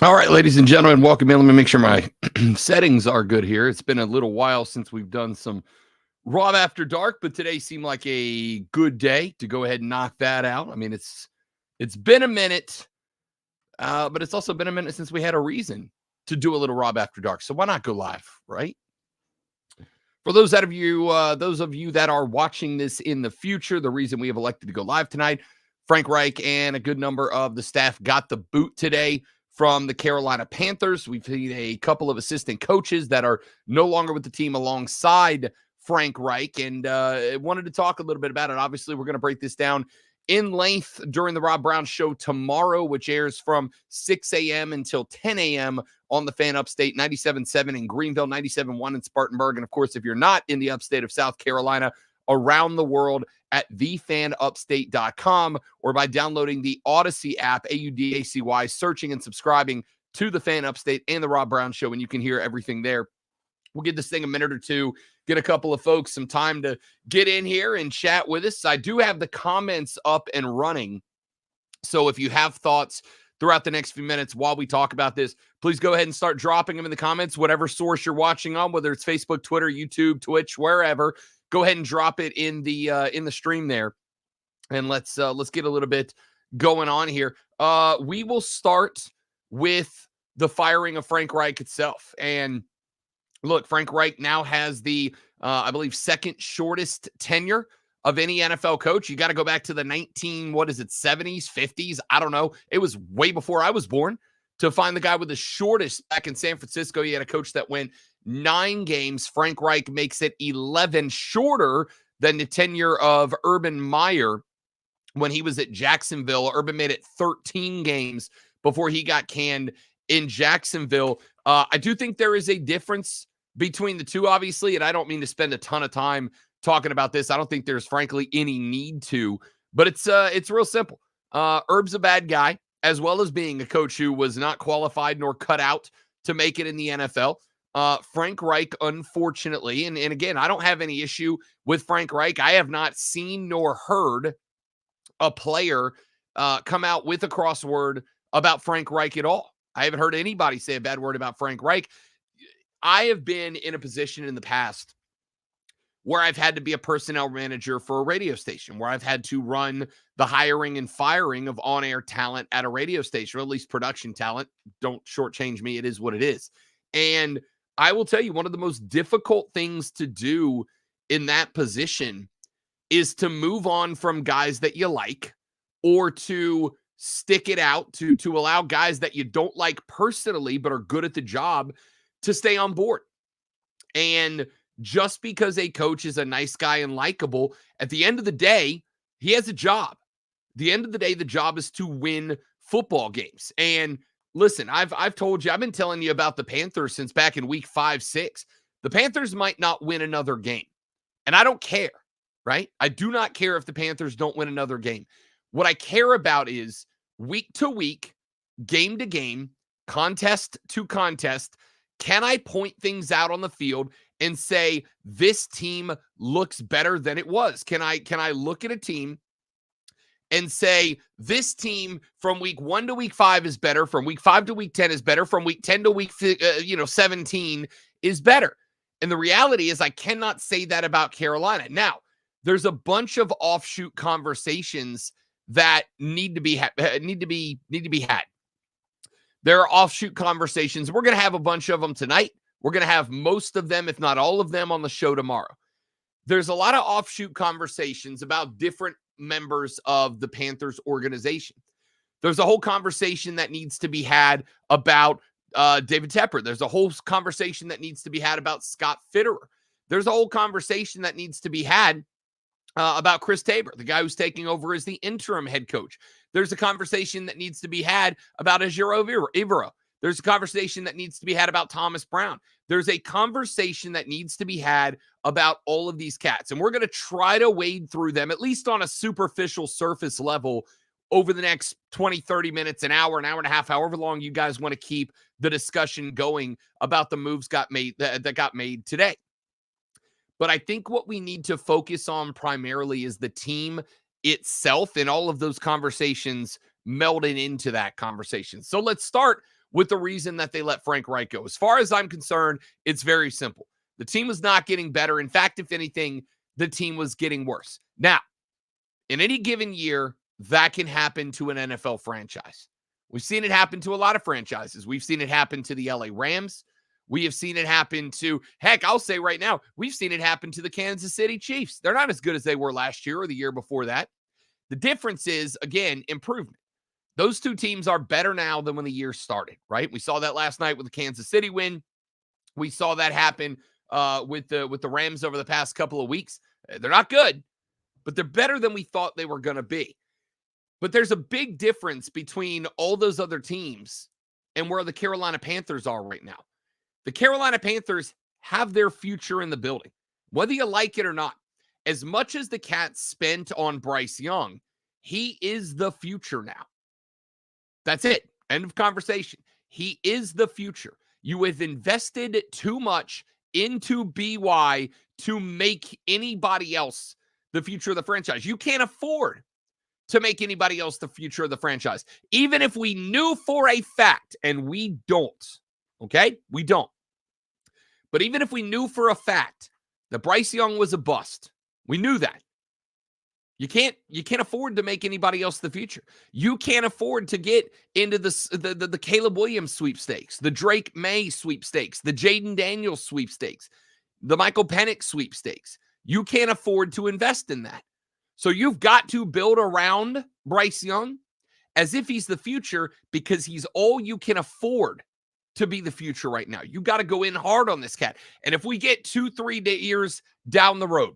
All right, ladies and gentlemen, welcome in. Let me make sure my settings are good here. It's been a little while since we've done some Rob After Dark, but today seemed like a good day to go ahead and knock that out. I mean, it's been a minute, but it's also been a minute since we had a reason to do a little Rob After Dark. So why not go live, right? For those of you that are watching this in the future, the reason we have elected to go live tonight, Frank Reich and a good number of the staff got the boot today from the Carolina Panthers. We've seen a couple of assistant coaches that are no longer with the team alongside Frank Reich, and wanted to talk a little bit about it. Obviously, we're going to break this down in length during the Rob Brown Show tomorrow, which airs from 6 a.m. until 10 a.m. on the Fan Upstate, 97.7 in Greenville, 97.1 in Spartanburg. And, of course, if you're not in the upstate of South Carolina, around the world at thefanupstate.com or by downloading the Odyssey app, AUDACY, searching and subscribing to the Fan Upstate and the Rob Brown Show, and you can hear everything there. We'll give this thing a minute or two, get a couple of folks some time to get in here and chat with us. I do have the comments up and running, so if you have thoughts throughout the next few minutes while we talk about this, please go ahead and start dropping them in the comments, whatever source you're watching on, whether it's Facebook, Twitter, YouTube, Twitch, wherever. Go ahead and drop it in the stream there, and let's get a little bit going on here. We will start with the firing of Frank Reich itself. And look, Frank Reich now has the I believe second shortest tenure of any NFL coach. You got to go back to the 70s, 50s. I don't know. It was way before I was born to find the guy with the shortest back in San Francisco. He had a coach that went 9 games. Frank Reich makes it 11, shorter than the tenure of Urban Meyer when he was at Jacksonville. Urban made it 13 games before he got canned in Jacksonville. I do think there is a difference between the two, obviously, and I don't mean to spend a ton of time talking about this. I don't think there's, frankly, any need to, but it's real simple. Herb's a bad guy, as well as being a coach who was not qualified nor cut out to make it in the NFL. Frank Reich, unfortunately, and again, I don't have any issue with Frank Reich. I have not seen nor heard a player come out with a crossword about Frank Reich at all. I haven't heard anybody say a bad word about Frank Reich. I have been in a position in the past where I've had to be a personnel manager for a radio station, where I've had to run the hiring and firing of on-air talent at a radio station, or at least production talent. Don't shortchange me. It is what it is. And I will tell you, one of the most difficult things to do in that position is to move on from guys that you like, or to stick it out, to allow guys that you don't like personally but are good at the job to stay on board. And just because a coach is a nice guy and likable, at the end of the day, he has a job. At the end of the day, the job is to win football games. And listen, I've told you, I've been telling you about the Panthers since back in week 5, 6. The Panthers might not win another game. And I don't care, right? I do not care if the Panthers don't win another game. What I care about is week to week, game to game, contest to contest, can I point things out on the field and say, this team looks better than it was? Can I look at a team and say, this team from week 1 to week 5 is better, from week 5 to week 10 is better, from week 10 to week 17 is better? And the reality is, I cannot say that about Carolina. Now, there's a bunch of offshoot conversations that need to be had. There are offshoot conversations. We're going to have a bunch of them tonight. We're going to have most of them, if not all of them, on the show tomorrow. There's a lot of offshoot conversations about different members of the Panthers organization. There's a whole conversation that needs to be had about David Tepper. There's a whole conversation that needs to be had about Scott Fitterer. There's a whole conversation that needs to be had about Chris Tabor, the guy who's taking over as the interim head coach. There's a conversation that needs to be had about Ejiro Evero. There's a conversation that needs to be had about Thomas Brown. There's a conversation that needs to be had about all of these cats. And we're going to try to wade through them, at least on a superficial surface level, over the next 20, 30 minutes, an hour and a half, however long you guys want to keep the discussion going about the moves that got made today. But I think what we need to focus on primarily is the team itself, and all of those conversations melded into that conversation. So let's start with the reason that they let Frank Reich go. As far as I'm concerned, it's very simple. The team was not getting better. In fact, if anything, the team was getting worse. Now, in any given year, that can happen to an NFL franchise. We've seen it happen to a lot of franchises. We've seen it happen to the LA Rams. We have seen it happen to, heck, I'll say right now, we've seen it happen to the Kansas City Chiefs. They're not as good as they were last year or the year before that. The difference is, again, improvement. Those two teams are better now than when the year started, right? We saw that last night with the Kansas City win. We saw that happen with the Rams over the past couple of weeks. They're not good, but they're better than we thought they were going to be. But there's a big difference between all those other teams and where the Carolina Panthers are right now. The Carolina Panthers have their future in the building, whether you like it or not. As much as the Cats spent on Bryce Young, he is the future now. That's it. End of conversation. He is the future. You have invested too much into BY to make anybody else the future of the franchise. You can't afford to make anybody else the future of the franchise. Even if we knew for a fact, and we don't, okay? We don't. But even if we knew for a fact that Bryce Young was a bust, we knew that. You can't afford to make anybody else the future. You can't afford to get into the Caleb Williams sweepstakes, the Drake May sweepstakes, the Jaden Daniels sweepstakes, the Michael Penix sweepstakes. You can't afford to invest in that. So you've got to build around Bryce Young as if he's the future, because he's all you can afford to be the future right now. You got to go in hard on this cat. And if we get 2-3 years down the road,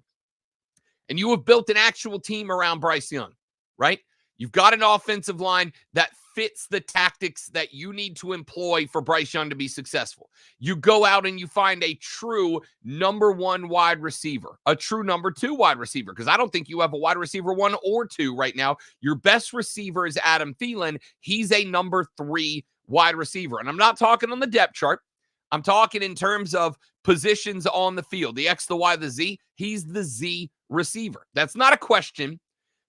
and you have built an actual team around Bryce Young, right? You've got an offensive line that fits the tactics that you need to employ for Bryce Young to be successful. You go out and you find a true number one wide receiver, a true number two wide receiver, because I don't think you have a wide receiver 1 or 2 right now. Your best receiver is Adam Thielen. He's a number 3 wide receiver. And I'm not talking on the depth chart. I'm talking in terms of positions on the field, the X, the Y, the Z. He's the Z receiver. That's not a question.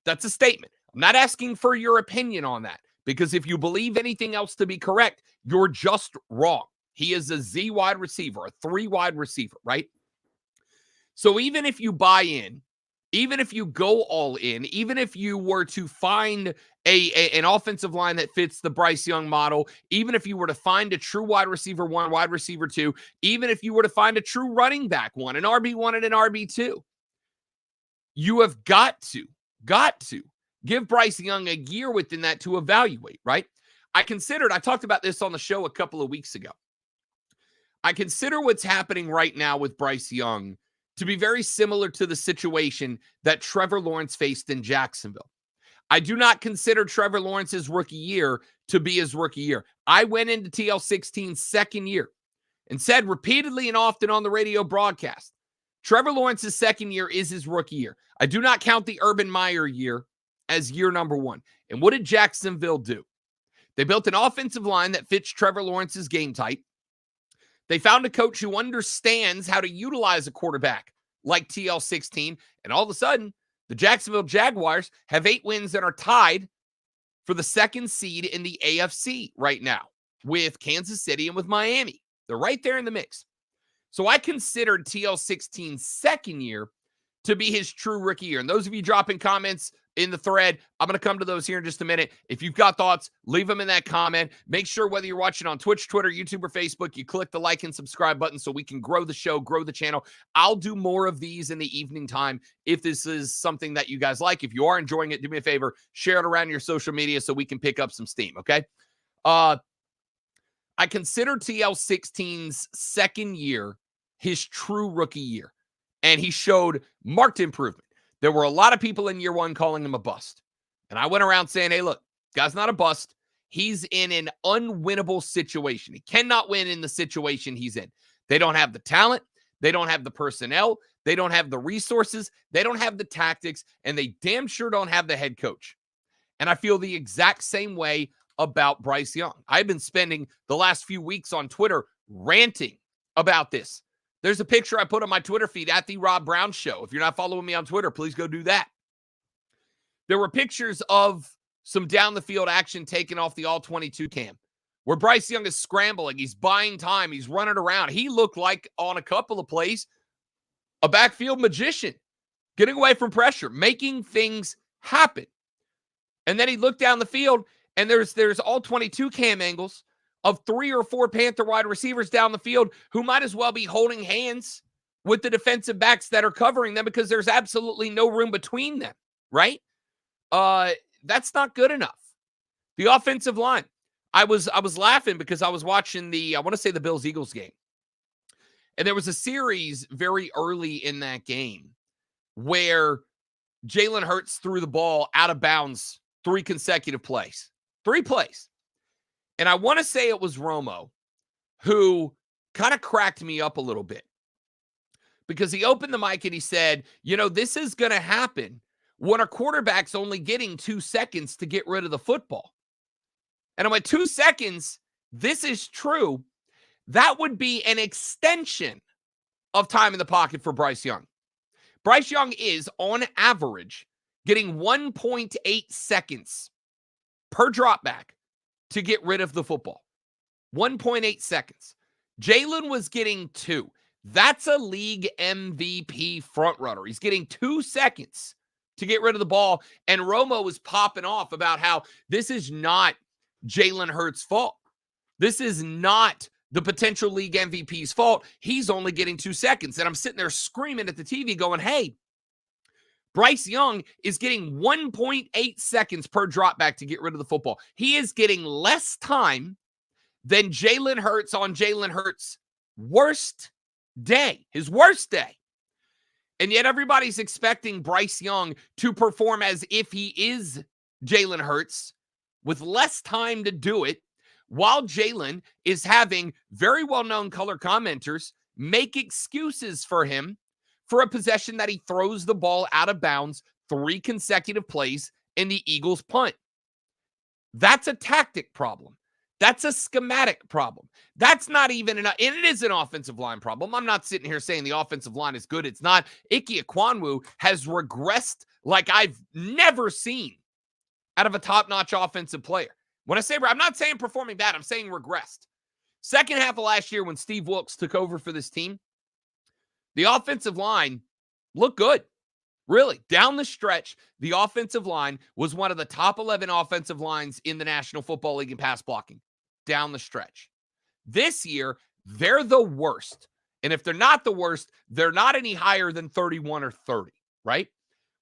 That's a statement. I'm not asking for your opinion on that, because if you believe anything else to be correct, you're just wrong. He is a Z wide receiver, a 3 wide receiver, right? So even if you buy in, even if you go all in, even if you were to find an offensive line that fits the Bryce Young model, even if you were to find a true wide receiver 1, wide receiver 2, even if you were to find a true running back 1, an RB1 and an RB2, you have got to give Bryce Young a year within that to evaluate, right? I talked about this on the show a couple of weeks ago. I consider what's happening right now with Bryce Young to be very similar to the situation that Trevor Lawrence faced in Jacksonville. I do not consider Trevor Lawrence's rookie year to be his rookie year. I went into TL16's second year and said repeatedly and often on the radio broadcast, Trevor Lawrence's second year is his rookie year. I do not count the Urban Meyer year as year number 1. And what did Jacksonville do? They built an offensive line that fits Trevor Lawrence's game type. They found a coach who understands how to utilize a quarterback like TL16. And all of a sudden, the Jacksonville Jaguars have 8 wins that are tied for the 2nd seed in the AFC right now with Kansas City and with Miami. They're right there in the mix. So I considered TL16's second year to be his true rookie year. And those of you dropping comments in the thread, I'm going to come to those here in just a minute. If you've got thoughts, leave them in that comment. Make sure whether you're watching on Twitch, Twitter, YouTube, or Facebook, you click the like and subscribe button so we can grow the show, grow the channel. I'll do more of these in the evening time if this is something that you guys like. If you are enjoying it, do me a favor, share it around your social media so we can pick up some steam, okay? I consider TL16's second year his true rookie year, and he showed marked improvement. There were a lot of people in year 1 calling him a bust. And I went around saying, hey, look, guy's not a bust. He's in an unwinnable situation. He cannot win in the situation he's in. They don't have the talent. They don't have the personnel. They don't have the resources. They don't have the tactics. And they damn sure don't have the head coach. And I feel the exact same way about Bryce Young. I've been spending the last few weeks on Twitter ranting about this. There's a picture I put on my Twitter feed at the Rob Brown Show. If you're not following me on Twitter, please go do that. There were pictures of some down the field action taken off the All-22 cam where Bryce Young is scrambling. He's buying time. He's running around. He looked like, on a couple of plays, a backfield magician, getting away from pressure, making things happen. And then he looked down the field, and there's all 22 cam angles of 3 or 4 Panther wide receivers down the field who might as well be holding hands with the defensive backs that are covering them because there's absolutely no room between them, right? That's not good enough. The offensive line. I was laughing because I was watching I want to say the Bills-Eagles game. And there was a series very early in that game where Jalen Hurts threw the ball out of bounds 3 consecutive plays. 3 plays. And I want to say it was Romo who kind of cracked me up a little bit because he opened the mic and he said, this is going to happen when a quarterback's only getting 2 seconds to get rid of the football. And I'm like, 2 seconds, this is true. That would be an extension of time in the pocket for Bryce Young. Bryce Young is, on average, getting 1.8 seconds per dropback to get rid of the football. 1.8 seconds. Jalen was getting 2. That's a league MVP frontrunner. He's getting 2 seconds to get rid of the ball. And Romo was popping off about how this is not Jalen Hurts' fault. This is not the potential league MVP's fault. He's only getting 2 seconds. And I'm sitting there screaming at the TV going, hey, Bryce Young is getting 1.8 seconds per dropback to get rid of the football. He is getting less time than Jalen Hurts on Jalen Hurts' worst day, his worst day. And yet everybody's expecting Bryce Young to perform as if he is Jalen Hurts with less time to do it, while Jalen is having very well-known color commenters make excuses for him for a possession that he throws the ball out of bounds 3 consecutive plays in the Eagles punt. That's a tactic problem. That's a schematic problem. That's not even and it is an offensive line problem. I'm not sitting here saying the offensive line is good. It's not. Ike Ekwonu has regressed like I've never seen out of a top-notch offensive player. When I say, I'm not saying performing bad, I'm saying regressed. Second half of last year when Steve Wilkes took over for this team, the offensive line looked good. Really, down the stretch, the offensive line was one of the top 11 offensive lines in the National Football League in pass blocking. Down the stretch. This year, they're the worst. And if they're not the worst, they're not any higher than 31 or 30, right?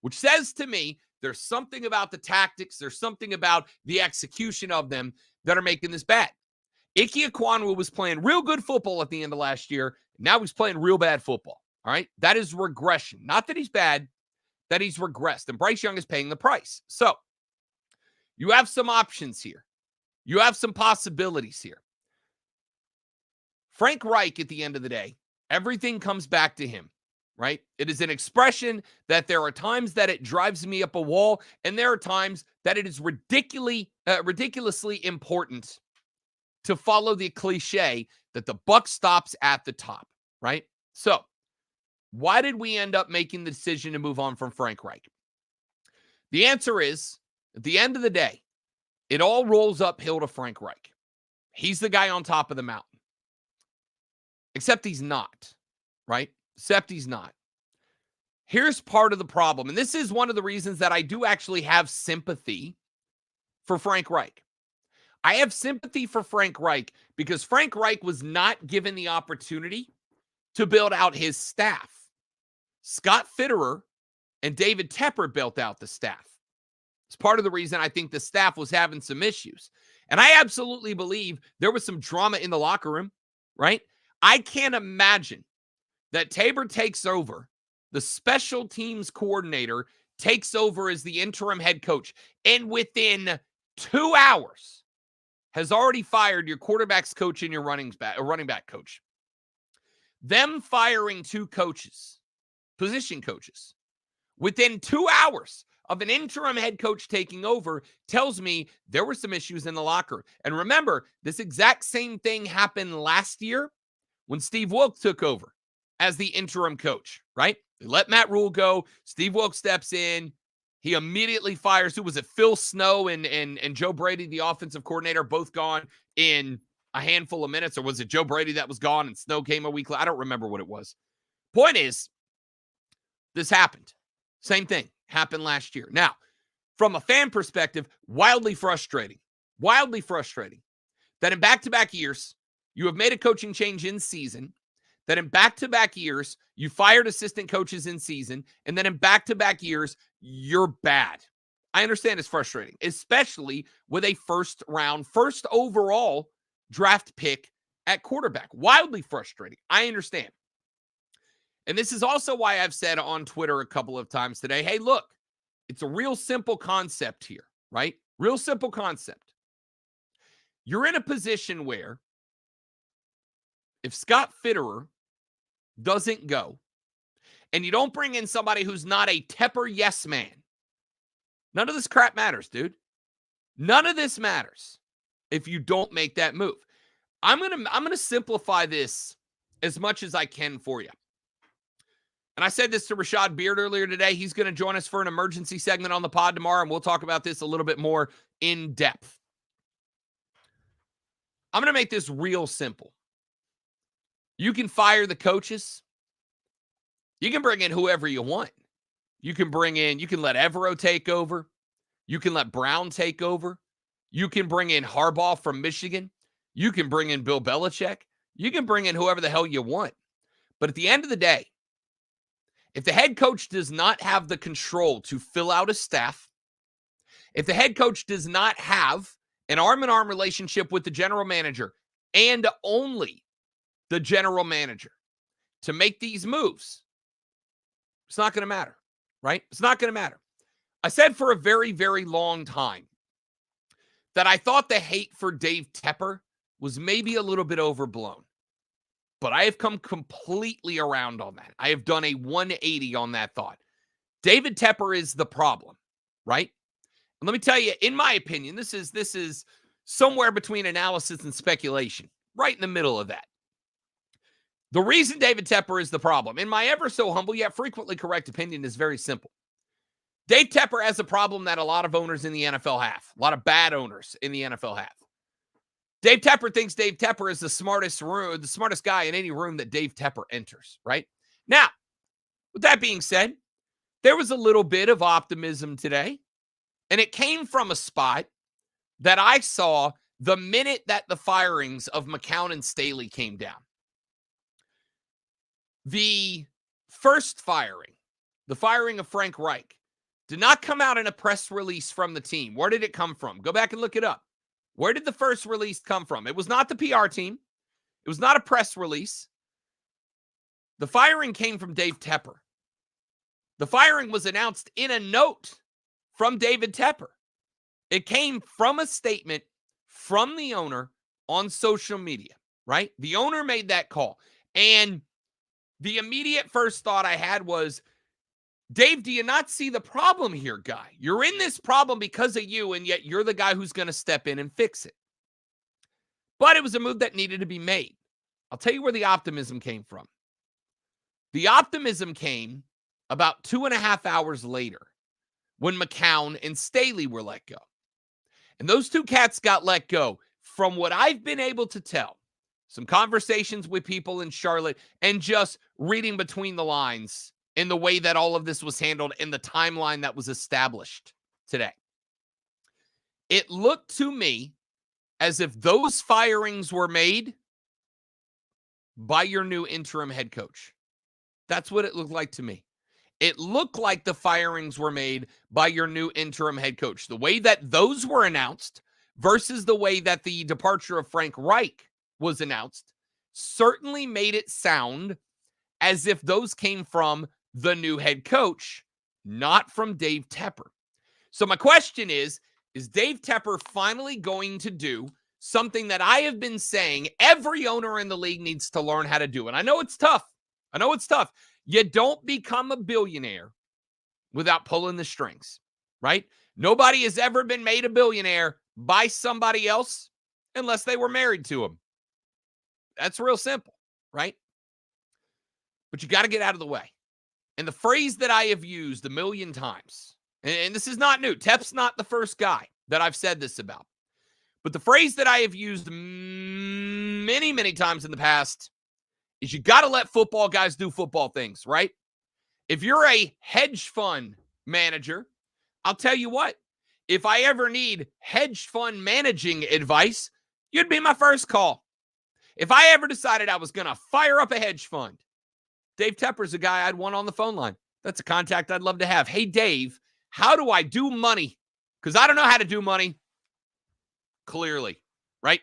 Which says to me, there's something about the tactics, there's something about the execution of them that are making this bad. Ike Ekwonu was playing real good football at the end of last year. Now he's playing real bad football, all right? That is regression. Not that he's bad, that he's regressed. And Bryce Young is paying the price. So you have some options here. You have some possibilities here. Frank Reich, at the end of the day, everything comes back to him, right? It is an expression that there are times that it drives me up a wall, and there are times that it is ridiculously important to follow the cliche that the buck stops at the top, right? So why did we end up making the decision to move on from Frank Reich? The answer is, at the end of the day, it all rolls uphill to Frank Reich. He's the guy on top of the mountain. Except he's not, right? Except he's not. Here's part of the problem, and this is one of the reasons that I do actually have sympathy for Frank Reich. I have sympathy for Frank Reich because Frank Reich was not given the opportunity to build out his staff. Scott Fitterer and David Tepper built out the staff. It's part of the reason I think the staff was having some issues. And I absolutely believe there was some drama in the locker room, right? I can't imagine that Tabor takes over, the special teams coordinator takes over as the interim head coach, and within 2 hours has already fired your quarterback's coach and your running back coach. Them firing 2 coaches, position coaches, within 2 hours of an interim head coach taking over tells me there were some issues in the locker room. And remember, this exact same thing happened last year when Steve Wilkes took over as the interim coach, right? They let Matt Rule go. Steve Wilkes steps in. He immediately fires, who was it? Phil Snow and Joe Brady, the offensive coordinator, both gone in a handful of minutes. Or was it Joe Brady that was gone and Snow came a week later? I don't remember what it was. Point is, this happened. Same thing happened last year. Now, from a fan perspective, wildly frustrating. Wildly frustrating that in back-to-back years, you have made a coaching change in season, that in back-to-back years, you fired assistant coaches in season, and then in back-to-back years, you're bad. I understand it's frustrating, especially with a first overall draft pick at quarterback. Wildly frustrating. I understand. And this is also why I've said on Twitter a couple of times today, hey, look, it's a real simple concept here, right? Real simple concept. You're in a position where if Scott Fitterer doesn't go and you don't bring in somebody who's not a Tepper yes man, none of this crap matters, dude. None of this matters if you don't make that move. I'm gonna simplify this as much as I can for you. And I said this to Rashad Beard earlier today. He's going to join us for an emergency segment on the pod tomorrow, and we'll talk about this a little bit more in depth. I'm going to make this real simple. You can fire the coaches. You can bring in whoever you want. You can let Evero take over. You can let Brown take over. You can bring in Harbaugh from Michigan. You can bring in Bill Belichick. You can bring in whoever the hell you want. But at the end of the day, if the head coach does not have the control to fill out a staff, if the head coach does not have an arm-in-arm relationship with the general manager and only the general manager to make these moves, it's not going to matter, right? It's not going to matter. I said for a very, very long time that I thought the hate for Dave Tepper was maybe a little bit overblown. But I have come completely around on that. I have done a 180 on that thought. David Tepper is the problem, right? And let me tell you, in my opinion, this is somewhere between analysis and speculation, right in the middle of that. The reason David Tepper is the problem, in my ever so humble yet frequently correct opinion, is very simple. Dave Tepper has a problem that a lot of owners in the NFL have. A lot of bad owners in the NFL have. Dave Tepper thinks Dave Tepper is the smartest guy in any room that Dave Tepper enters, right? Now, with that being said, there was a little bit of optimism today, and it came from a spot that I saw the minute that the firings of McCown and Staley came down. The first firing, the firing of Frank Reich, did not come out in a press release from the team. Where did it come from? Go back and look it up. Where did the first release come from? It was not the PR team. It was not a press release. The firing came from Dave Tepper. The firing was announced in a note from David Tepper. It came from a statement from the owner on social media, right? The owner made that call. And the immediate first thought I had was, Dave, do you not see the problem here, guy? You're in this problem because of you, and yet you're the guy who's going to step in and fix it. But it was a move that needed to be made. I'll tell you where the optimism came from. The optimism came about 2.5 hours later when McCown and Staley were let go. And those two cats got let go. From what I've been able to tell, some conversations with people in Charlotte, and just reading between the lines in the way that all of this was handled in the timeline that was established today. It looked to me as if those firings were made by your new interim head coach. That's what it looked like to me. It looked like the firings were made by your new interim head coach. The way that those were announced versus the way that the departure of Frank Reich was announced certainly made it sound as if those came from the new head coach, not from Dave Tepper. So my question is Dave Tepper finally going to do something that I have been saying every owner in the league needs to learn how to do? And I know it's tough. You don't become a billionaire without pulling the strings, right? Nobody has ever been made a billionaire by somebody else unless they were married to him. That's real simple, right? But you got to get out of the way. And the phrase that I have used a million times, and this is not new. Tep's not the first guy that I've said this about. But the phrase that I have used many, many times in the past is you got to let football guys do football things, right? If you're a hedge fund manager, I'll tell you what, if I ever need hedge fund managing advice, you'd be my first call. If I ever decided I was going to fire up a hedge fund, Dave Tepper's a guy I'd want on the phone line. That's a contact I'd love to have. Hey, Dave, how do I do money? Because I don't know how to do money clearly, right?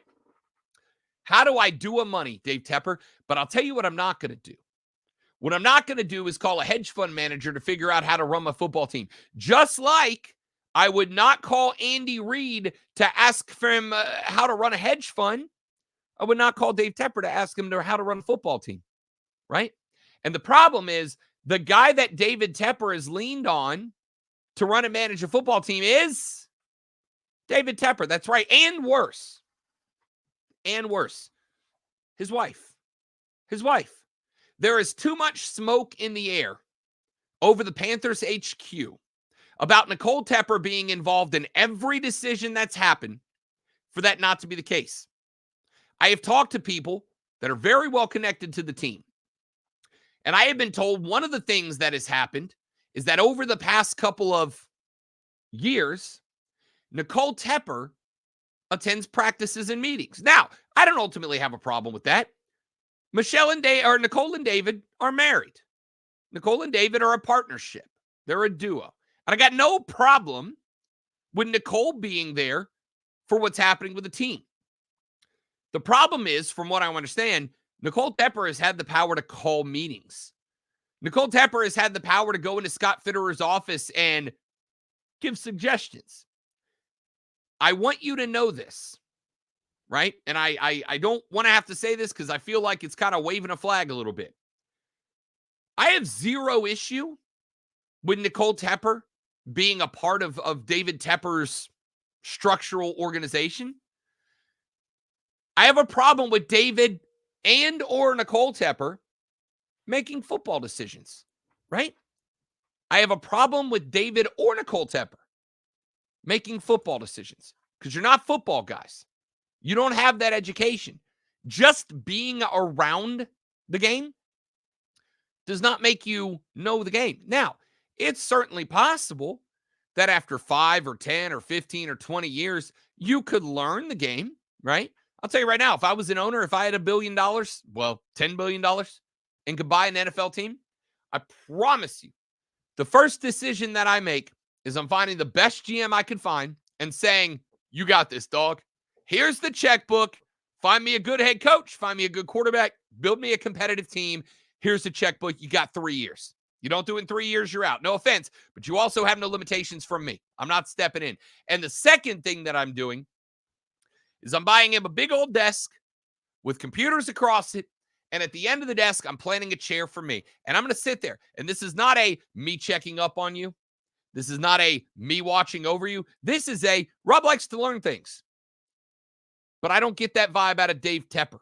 How do I do a money, Dave Tepper? But I'll tell you what I'm not going to do. What I'm not going to do is call a hedge fund manager to figure out how to run my football team. Just like I would not call Andy Reid to ask for him how to run a hedge fund. I would not call Dave Tepper to ask him how to run a football team, right? And the problem is the guy that David Tepper has leaned on to run and manage a football team is David Tepper. That's right. And worse. And worse. His wife. His wife. There is too much smoke in the air over the Panthers HQ about Nicole Tepper being involved in every decision that's happened for that not to be the case. I have talked to people that are very well connected to the team. And I have been told one of the things that has happened is that over the past couple of years, Nicole Tepper attends practices and meetings. Now, I don't ultimately have a problem with that. Nicole and David are married. Nicole and David are a partnership. They're a duo. And I got no problem with Nicole being there for what's happening with the team. The problem is, from what I understand, Nicole Tepper has had the power to call meetings. Nicole Tepper has had the power to go into Scott Fitterer's office and give suggestions. I want you to know this, right? And I don't want to have to say this because I feel like it's kind of waving a flag a little bit. I have zero issue with Nicole Tepper being a part of David Tepper's structural organization. I have a problem with David and or Nicole Tepper making football decisions, right? I have a problem with David or Nicole Tepper making football decisions because you're not football guys. You don't have that education. Just being around the game does not make you know the game. Now, it's certainly possible that after 5 or 10 or 15 or 20 years, you could learn the game, right? I'll tell you right now, if I was an owner, if I had $1 billion, well, $10 billion, and could buy an NFL team, I promise you, the first decision that I make is I'm finding the best GM I could find and saying, you got this, dog. Here's the checkbook. Find me a good head coach. Find me a good quarterback. Build me a competitive team. Here's the checkbook. You got 3 years. You don't do it in 3 years, you're out. No offense, but you also have no limitations from me. I'm not stepping in. And the second thing that I'm doing is I'm buying him a big old desk with computers across it. And at the end of the desk, I'm planning a chair for me. And I'm going to sit there. And this is not a me checking up on you. This is not a me watching over you. This is a Rob likes to learn things. But I don't get that vibe out of Dave Tepper,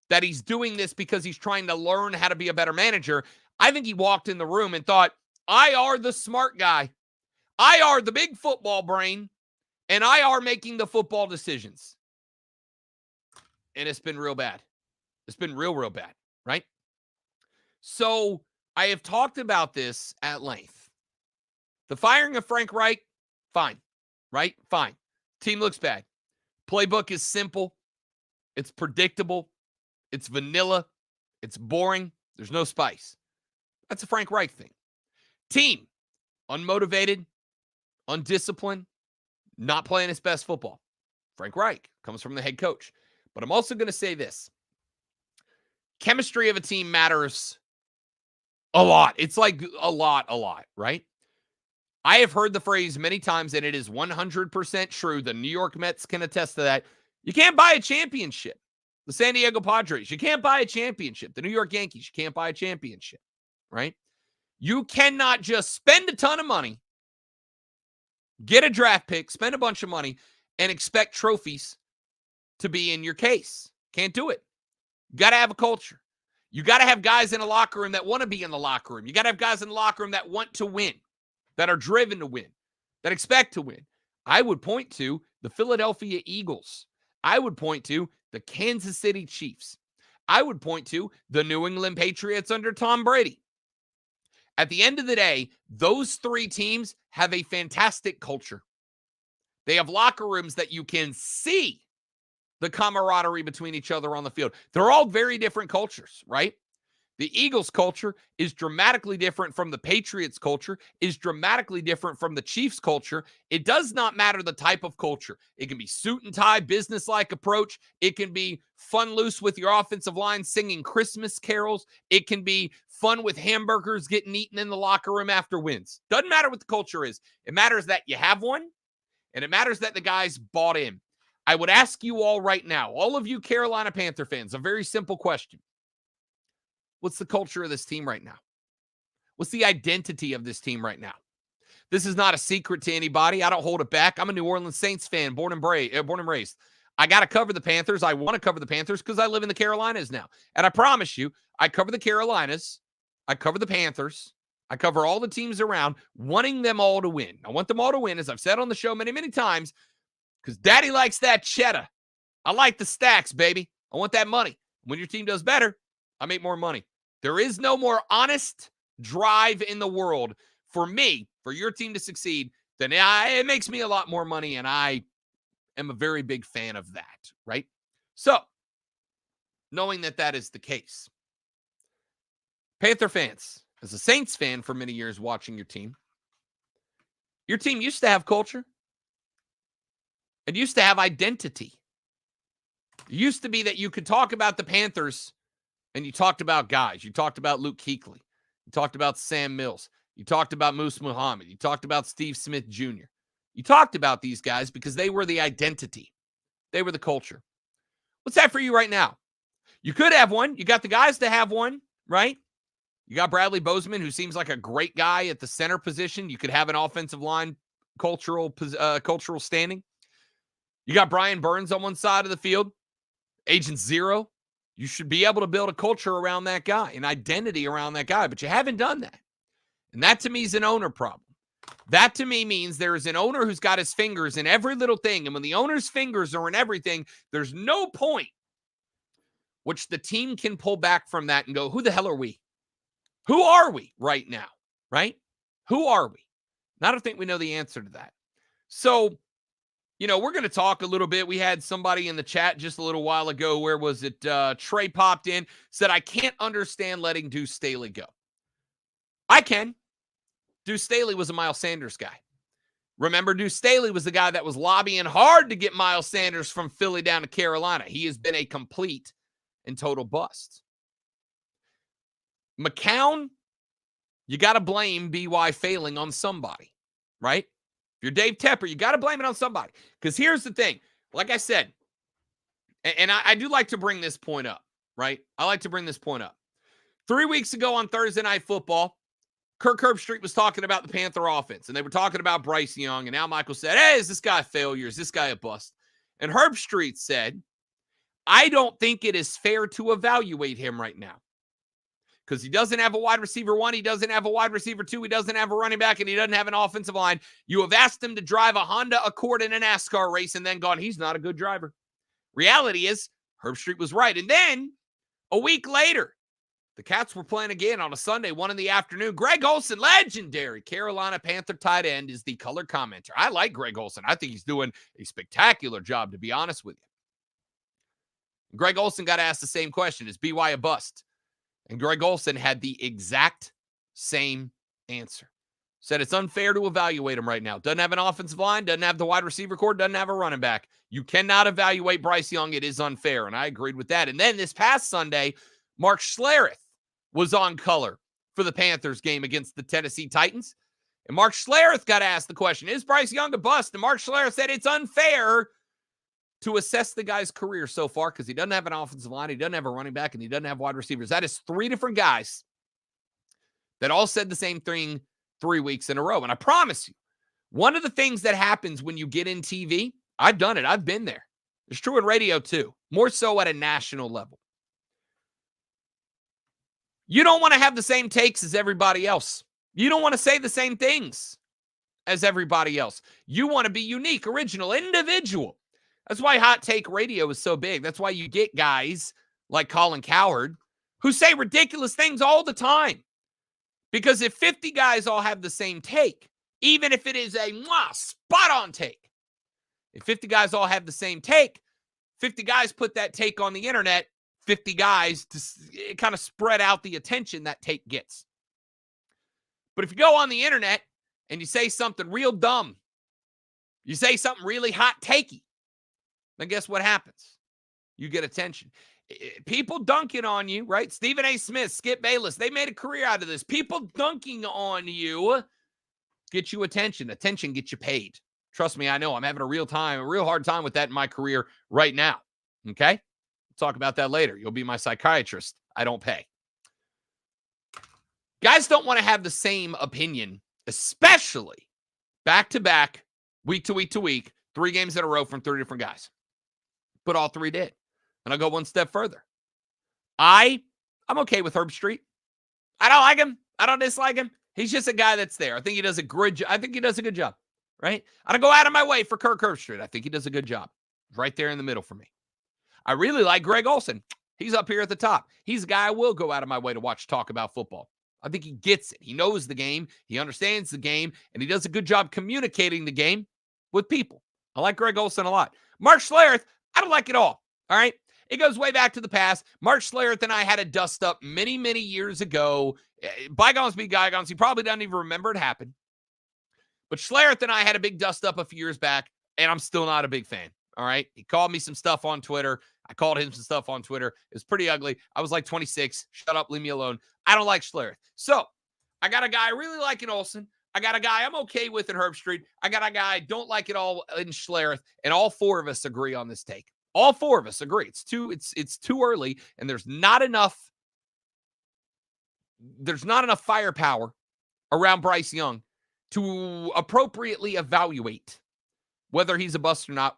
that he's doing this because he's trying to learn how to be a better manager. I think he walked in the room and thought, I are the smart guy. I are the big football brain. And I are making the football decisions. And it's been real bad. It's been real bad, right? So I have talked about this at length. The firing of Frank Reich, fine, right? Fine. Team looks bad. Playbook is simple. It's predictable. It's vanilla. It's boring. There's no spice. That's a Frank Reich thing. Team, unmotivated, undisciplined, not playing his best football. Frank Reich comes from the head coach. But I'm also going to say this. Chemistry of a team matters a lot. It's like a lot, right? I have heard the phrase many times, and it is 100% true. The New York Mets can attest to that. You can't buy a championship. The San Diego Padres, you can't buy a championship. The New York Yankees, you can't buy a championship, right? You cannot just spend a ton of money, get a draft pick, spend a bunch of money, and expect trophies to be in your case. Can't do it. You got to have a culture. You got to have guys in a locker room that want to be in the locker room. You got to have guys in the locker room that want to win, that are driven to win. that expect to win. I would point to the Philadelphia Eagles. I would point to the Kansas City Chiefs. I would point to the New England Patriots under Tom Brady. At the end of the day, those three teams have a fantastic culture. They have locker rooms that you can see the camaraderie between each other on the field. They're all very different cultures, right? The Eagles culture is dramatically different from the Patriots culture, is dramatically different from the Chiefs culture. It does not matter the type of culture. It can be suit and tie, business-like approach. It can be fun loose with your offensive line singing Christmas carols. It can be fun with hamburgers getting eaten in the locker room after wins. Doesn't matter what the culture is. It matters that you have one, and it matters that the guys bought in. I would ask you all right now, all of you Carolina Panther fans, a very simple question. What's the culture of this team right now? What's the identity of this team right now? This is not a secret to anybody. I don't hold it back. I'm a New Orleans Saints fan, born and raised. I got to cover the Panthers. I want to cover the Panthers because I live in the Carolinas now. And I promise you, I cover the Carolinas. I cover the Panthers. I cover all the teams around, wanting them all to win. I want them all to win, as I've said on the show many, many times, because Daddy likes that cheddar. I like the stacks, baby. I want that money. When your team does better, I make more money. There is no more honest drive in the world for me, for your team to succeed, than it makes me a lot more money, and I am a very big fan of that, right? So, knowing that that is the case, Panther fans, as a Saints fan for many years watching your team used to have culture. It used to have identity. It used to be that you could talk about the Panthers and you talked about guys. You talked about Luke Kuechly. You talked about Sam Mills. You talked about Moose Muhammad. You talked about Steve Smith Jr. You talked about these guys because they were the identity. They were the culture. What's that for you right now? You could have one. You got the guys to have one, right? You got Bradley Bozeman, who seems like a great guy at the center position. You could have an offensive line cultural standing. You got Brian Burns on one side of the field, Agent Zero. You should be able to build a culture around that guy, an identity around that guy, but you haven't done that. And that to me is an owner problem. That to me means there is an owner who's got his fingers in every little thing. And when the owner's fingers are in everything, there's no point which the team can pull back from that and go, who the hell are we? Who are we right now? Right? Who are we? And I don't think we know the answer to that. So, we're going to talk a little bit. We had somebody in the chat just a little while ago. Where was it? Trey popped in, said, I can't understand letting Deuce Staley go. I can. Deuce Staley was a Miles Sanders guy. Remember, Deuce Staley was the guy that was lobbying hard to get Miles Sanders from Philly down to Carolina. He has been a complete and total bust. McCown, you got to blame BY failing on somebody, right? If you're Dave Tepper, you got to blame it on somebody. Because here's the thing. Like I said, and I do like to bring this point up, right? I like to bring this point up. 3 weeks ago on Thursday Night Football, Kirk Herbstreit was talking about the Panther offense, and they were talking about Bryce Young, and Al Michaels said, hey, is this guy a failure? Is this guy a bust? And Herbstreit said, I don't think it is fair to evaluate him right now. Because he doesn't have a wide receiver 1, he doesn't have a wide receiver 2, he doesn't have a running back, and he doesn't have an offensive line. You have asked him to drive a Honda Accord in a NASCAR race and then gone, he's not a good driver. Reality is, Herbstreit was right. And then, a week later, the Cats were playing again on a Sunday, 1 in the afternoon. Greg Olsen, legendary Carolina Panther tight end, is the color commenter. I like Greg Olsen. I think he's doing a spectacular job, to be honest with you. Greg Olsen got asked the same question, is BY a bust? And Greg Olsen had the exact same answer. Said it's unfair to evaluate him right now. Doesn't have an offensive line, doesn't have the wide receiver core, doesn't have a running back. You cannot evaluate Bryce Young. It is unfair, and I agreed with that. And then this past Sunday, Mark Schlereth was on color for the Panthers game against the Tennessee Titans. And Mark Schlereth got asked the question, is Bryce Young a bust? And Mark Schlereth said it's unfair to assess the guy's career so far because he doesn't have an offensive line, he doesn't have a running back, and he doesn't have wide receivers. That is 3 different guys that all said the same thing 3 weeks in a row. And I promise you, one of the things that happens when you get in TV, I've done it, I've been there. It's true in radio too, more so at a national level. You don't want to have the same takes as everybody else. You don't want to say the same things. as everybody else. You want to be unique, original, individual. That's why hot take radio is so big. That's why you get guys like Colin Cowherd who say ridiculous things all the time. Because if 50 guys all have the same take, even if it is a spot on take, if 50 guys all have the same take, 50 guys put that take on the internet, 50 guys to kind of spread out the attention that take gets. But if you go on the internet and you say something real dumb, you say something really hot takey, then guess what happens? You get attention. People dunking on you, right? Stephen A. Smith, Skip Bayless, they made a career out of this. People dunking on you get you attention. Attention gets you paid. Trust me, I know. I'm having a real hard time with that in my career right now. Okay? We'll talk about that later. You'll be my psychiatrist. I don't pay. Guys don't want to have the same opinion, especially back-to-back, week to week to week, 3 games in a row from 3 different guys. But all 3 did. And I'll go one step further. I'm okay with Herb Street. I don't like him. I don't dislike him. He's just a guy that's there. I think he does a good job, right? I don't go out of my way for Kirk Herbstreit. I think he does a good job. Right there in the middle for me. I really like Greg Olsen. He's up here at the top. He's a guy I will go out of my way to watch talk about football. I think he gets it. He knows the game. He understands the game. And he does a good job communicating the game with people. I like Greg Olsen a lot. Mark Schlereth, I don't like it all. All right? It goes way back to the past. Mark Schlereth and I had a dust up many, many years ago. Bygones be bygones. He probably doesn't even remember it happened. But Schlereth and I had a big dust up a few years back, and I'm still not a big fan. All right? He called me some stuff on Twitter. I called him some stuff on Twitter. It was pretty ugly. I was like 26. Shut up. Leave me alone. I don't like Schlereth. So I got a guy I really like in Olsen. I got a guy I'm okay with in Herbstreit. I got a guy I don't like at all in Schlereth. And all 4 of us agree on this take. All 4 of us agree. It's too early, and there's not enough firepower around Bryce Young to appropriately evaluate whether he's a bust or not,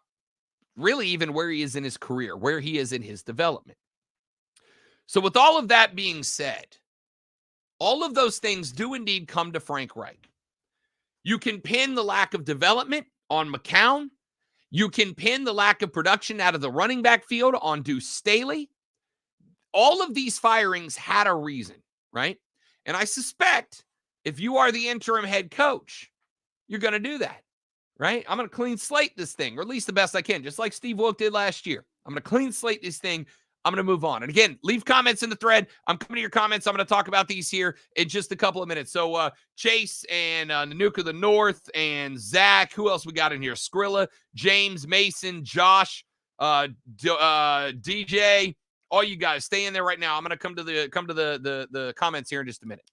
really even where he is in his career, where he is in his development. So with all of that being said, all of those things do indeed come to Frank Reich. You can pin the lack of development on McCown. You can pin the lack of production out of the running back field on Deuce Staley. All of these firings had a reason, right? And I suspect if you are the interim head coach, you're going to do that, right? I'm going to clean slate this thing, or at least the best I can, just like Steve Wilk did last year. I'm going to clean slate this thing. I'm going to move on. And again, leave comments in the thread. I'm coming to your comments. I'm going to talk about these here in just a couple of minutes. So Chase and Nanook of the North and Zach, who else we got in here? Skrilla, James, Mason, Josh, DJ, all you guys stay in there right now. I'm going to come to the comments here in just a minute.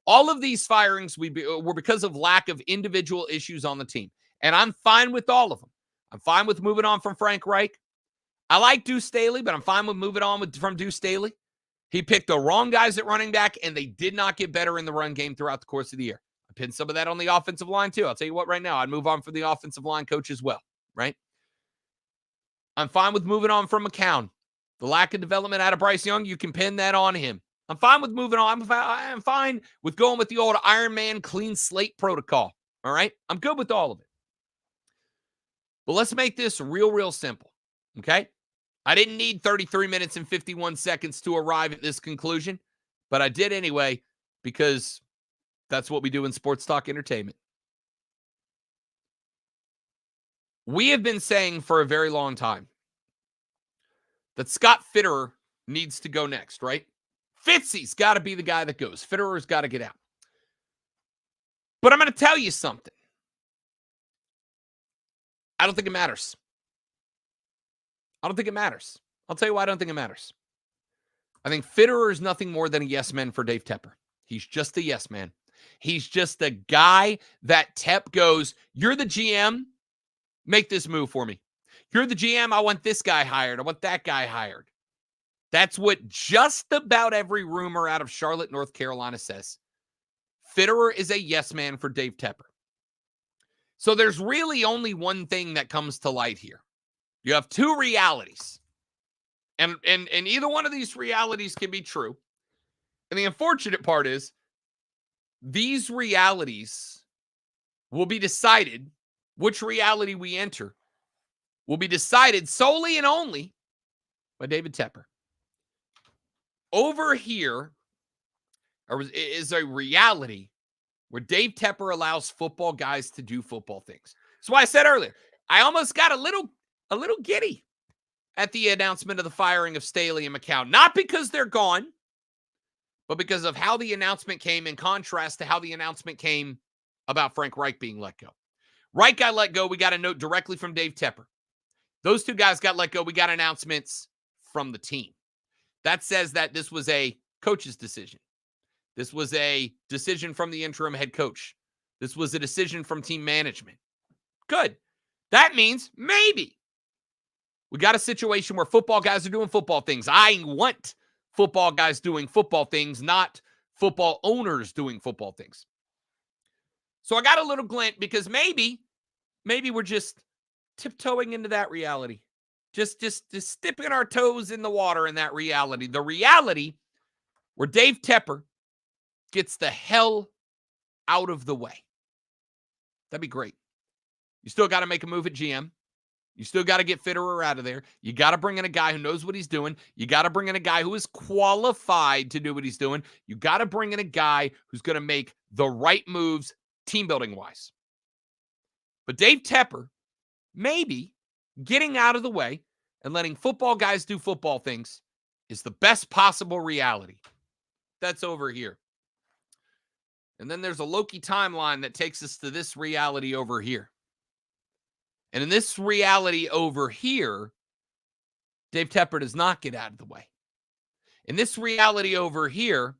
All of these firings were because of lack of individual issues on the team. And I'm fine with all of them. I'm fine with moving on from Frank Reich. I like Deuce Staley, but I'm fine with moving on from Deuce Staley. He picked the wrong guys at running back, and they did not get better in the run game throughout the course of the year. I pinned some of that on the offensive line, too. I'll tell you what, right now, I'd move on from the offensive line coach as well, right? I'm fine with moving on from McCown. The lack of development out of Bryce Young, you can pin that on him. I'm fine with moving on. I'm fine with going with the old Iron Man clean slate protocol, all right? I'm good with all of it. But let's make this real simple, okay? I didn't need 33 minutes and 51 seconds to arrive at this conclusion, but I did anyway because that's what we do in sports talk entertainment. We have been saying for a very long time that Scott Fitterer needs to go next, right? Fitzy's got to be the guy that goes. Fitterer's got to get out. But I'm going to tell you something. I don't think it matters. I don't think it matters. I'll tell you why I don't think it matters. I think Fitterer is nothing more than a yes man for Dave Tepper. He's just a yes man. He's just a guy that Tep goes, you're the GM, make this move for me. You're the GM, I want this guy hired. I want that guy hired. That's what just about every rumor out of Charlotte, North Carolina says. Fitterer is a yes man for Dave Tepper. So there's really only one thing that comes to light here. You have 2 realities. And either one of these realities can be true. And the unfortunate part is these realities will be decided, which reality we enter, will be decided solely and only by David Tepper. Over here is a reality where Dave Tepper allows football guys to do football things. That's why I said earlier, I almost got a little giddy at the announcement of the firing of Staley and McCown. Not because they're gone, but because of how the announcement came in contrast to how the announcement came about Frank Reich being let go. Reich got let go. We got a note directly from Dave Tepper. Those two guys got let go. We got announcements from the team. That says that this was a coach's decision. This was a decision from the interim head coach. This was a decision from team management. Good. That means maybe we got a situation where football guys are doing football things. I want football guys doing football things, not football owners doing football things. So I got a little glint because maybe we're just tiptoeing into that reality. Just dipping our toes in the water in that reality. The reality where Dave Tepper gets the hell out of the way. That'd be great. You still got to make a move at GM. You still got to get Fitterer out of there. You got to bring in a guy who knows what he's doing. You got to bring in a guy who is qualified to do what he's doing. You got to bring in a guy who's going to make the right moves team building wise. But Dave Tepper, maybe getting out of the way and letting football guys do football things is the best possible reality. That's over here. And then there's a Loki timeline that takes us to this reality over here. And in this reality over here, Dave Tepper does not get out of the way. In this reality over here,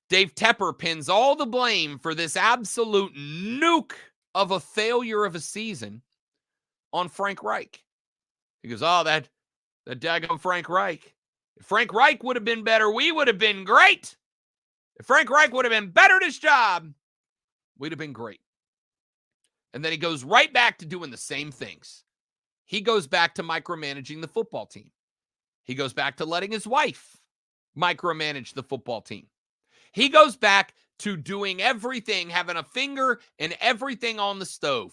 Dave Tepper pins all the blame for this absolute nuke of a failure of a season on Frank Reich. He goes, oh, that daggone Frank Reich. If Frank Reich would have been better, we would have been great. If Frank Reich would have been better at his job, we'd have been great. And then he goes right back to doing the same things. He goes back to micromanaging the football team. He goes back to letting his wife micromanage the football team. He goes back to doing everything, having a finger in everything on the stove,